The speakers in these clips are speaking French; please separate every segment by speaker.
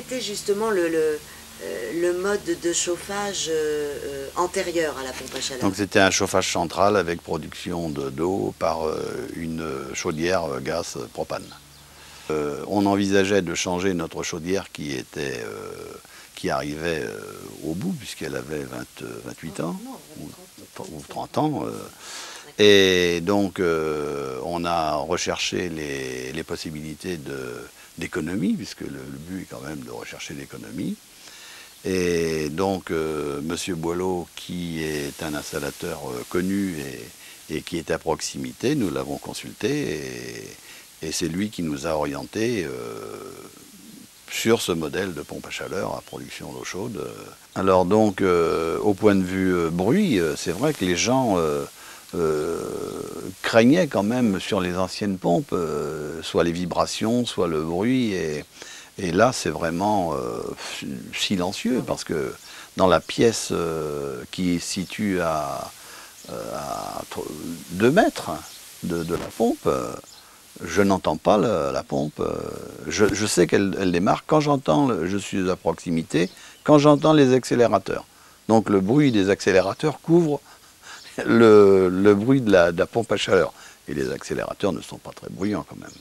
Speaker 1: était justement le mode de chauffage antérieur à la pompe à chaleur?
Speaker 2: Donc c'était un chauffage central avec production d'eau par une chaudière gaz propane. On envisageait de changer notre chaudière qui arrivait au bout, puisqu'elle avait 28 ans, ou 30 ans. Et donc on a recherché les possibilités d'économie, puisque le but est quand même de rechercher l'économie. Et donc Monsieur Boileau, qui est un installateur connu et qui est à proximité, nous l'avons consulté et c'est lui qui nous a orientés sur ce modèle de pompe à chaleur à production d'eau chaude. Alors donc au point de vue bruit, c'est vrai que les gens craignaient quand même sur les anciennes pompes, soit les vibrations, soit le bruit. Et là, c'est vraiment silencieux, parce que dans la pièce qui est située à 2 mètres de la pompe, je n'entends pas la pompe. Je sais qu'elle démarre quand je suis à proximité, quand j'entends les accélérateurs. Donc le bruit des accélérateurs couvre le bruit de la pompe à chaleur. Et les accélérateurs ne sont pas très bruyants quand même.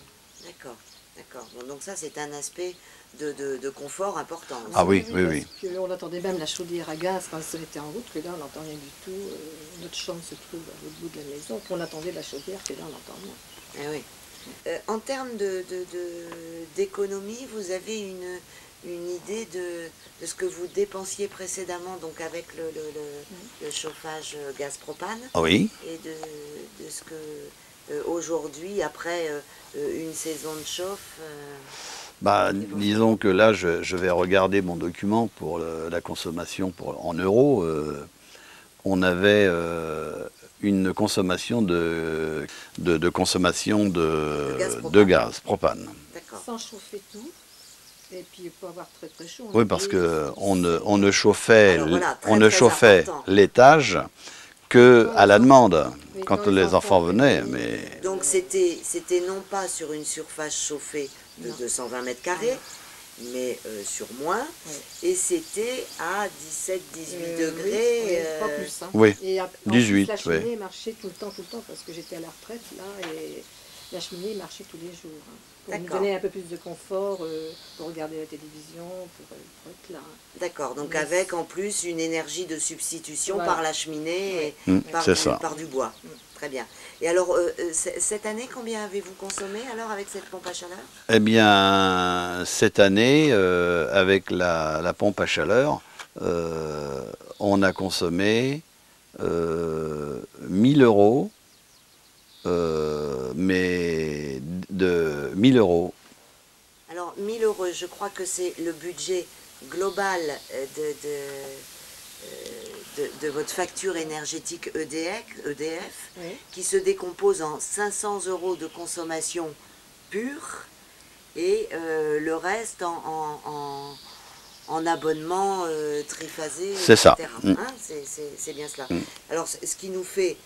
Speaker 1: D'accord, d'accord. Bon, donc ça, c'est un aspect de confort important aussi.
Speaker 2: Ah oui, oui, oui.
Speaker 3: Parce qu'on entendait même la chaudière à gaz quand ça était en route, que là on n'entend rien du tout. Notre chambre se trouve à l'autre bout de la maison, qu'on entendait la chaudière, que là on n'entend rien.
Speaker 1: Eh oui. En termes d'économie, vous avez une idée de ce que vous dépensiez précédemment, donc avec le chauffage gaz propane,
Speaker 2: Oui.
Speaker 1: et de ce que aujourd'hui, après une saison de chauffe...
Speaker 2: disons que là, je vais regarder mon document pour la consommation en euros. On avait une consommation de gaz propane.
Speaker 3: Sans chauffer tout, et puis pour avoir très très chaud.
Speaker 2: Oui, parce qu'on ne chauffait l'étage qu'à la demande, quand les enfants venaient. Mais...
Speaker 1: Donc c'était non pas sur une surface chauffée de 220 mètres carrés, mais sur moins, et c'était à 17-18 degrés.
Speaker 3: Pas plus, hein.
Speaker 2: Oui,
Speaker 3: et
Speaker 2: 18,
Speaker 3: la cheminée marchait tout le temps, parce que j'étais à la retraite, là, et la cheminée marchait tous les jours. Hein, pour nous donner un peu plus de confort, pour regarder la télévision, pour être là.
Speaker 1: D'accord, donc avec en plus une énergie de substitution par la cheminée et par du bois. Très bien. Et alors, cette année, combien avez-vous consommé alors avec cette pompe à chaleur?
Speaker 2: Eh bien, cette année, avec la pompe à chaleur, on a consommé 1000 euros, mais de 1000 euros.
Speaker 1: Alors, 1000 euros, je crois que c'est le budget global de votre facture énergétique EDF, qui se décompose en 500 euros de consommation pure et le reste en abonnement triphasé, etc.
Speaker 2: C'est ça.
Speaker 1: Hein, c'est bien cela. Alors, ce qui nous fait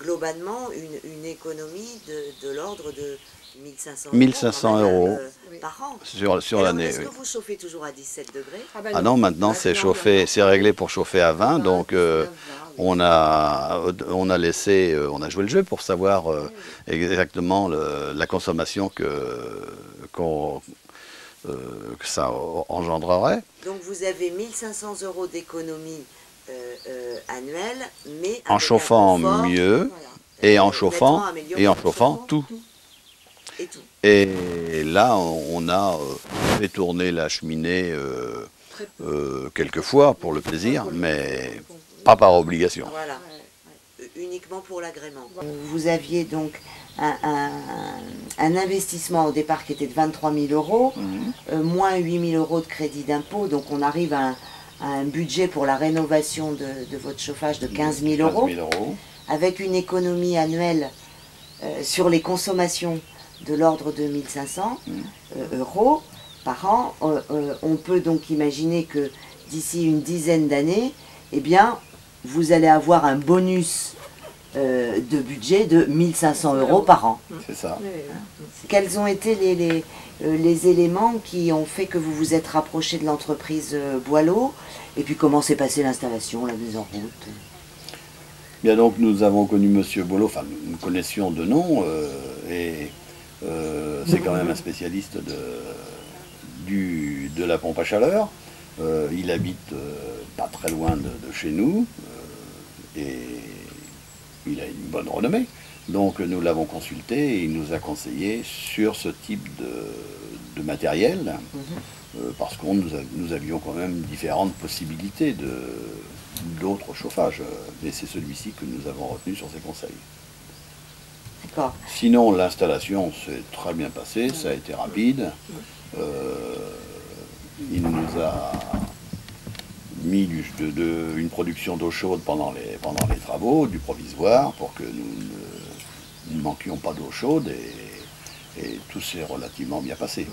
Speaker 1: globalement une économie de l'ordre de
Speaker 2: 1500 euros
Speaker 1: par an.
Speaker 2: Sur l'année.
Speaker 1: Est-ce que vous chauffez toujours à 17 degrés?
Speaker 2: Ah non, maintenant c'est réglé pour chauffer à 20, donc on a joué le jeu pour savoir exactement la consommation que ça engendrerait.
Speaker 1: Donc vous avez 1500 euros d'économie annuelle, mais
Speaker 2: en chauffant mieux, et en chauffant tout. Et là, on a fait tourner la cheminée quelques fois pour le plaisir, mais pas par obligation.
Speaker 1: Voilà, uniquement pour l'agrément. Vous aviez donc un investissement au départ qui était de 23 000 euros, moins 8 000 euros de crédit d'impôt, donc on arrive à un budget pour la rénovation de votre chauffage de 15 000 euros, avec une économie annuelle sur les consommations de l'ordre de 1500 euros par an. On peut donc imaginer que d'ici une dizaine d'années, eh bien, vous allez avoir un bonus de budget de 1 500 € par an.
Speaker 2: C'est ça.
Speaker 1: Quels ont été les éléments qui ont fait que vous vous êtes rapproché de l'entreprise Boileau? Et puis comment s'est passée l'installation, la mise en route?
Speaker 2: Bien, donc nous avons connu Monsieur Boileau, enfin nous connaissions de nom, c'est quand même un spécialiste de la pompe à chaleur. Il habite pas très loin de chez nous, et il a une bonne renommée. Donc nous l'avons consulté et il nous a conseillé sur ce type de matériel, parce que nous avions quand même différentes possibilités d'autres chauffages, mais c'est celui-ci que nous avons retenu sur ses conseils.
Speaker 1: D'accord.
Speaker 2: Sinon, l'installation s'est très bien passée, ça a été rapide. Il nous a mis une production d'eau chaude pendant les travaux, du provisoire, pour que nous ne manquions pas d'eau chaude, et tout s'est relativement bien passé.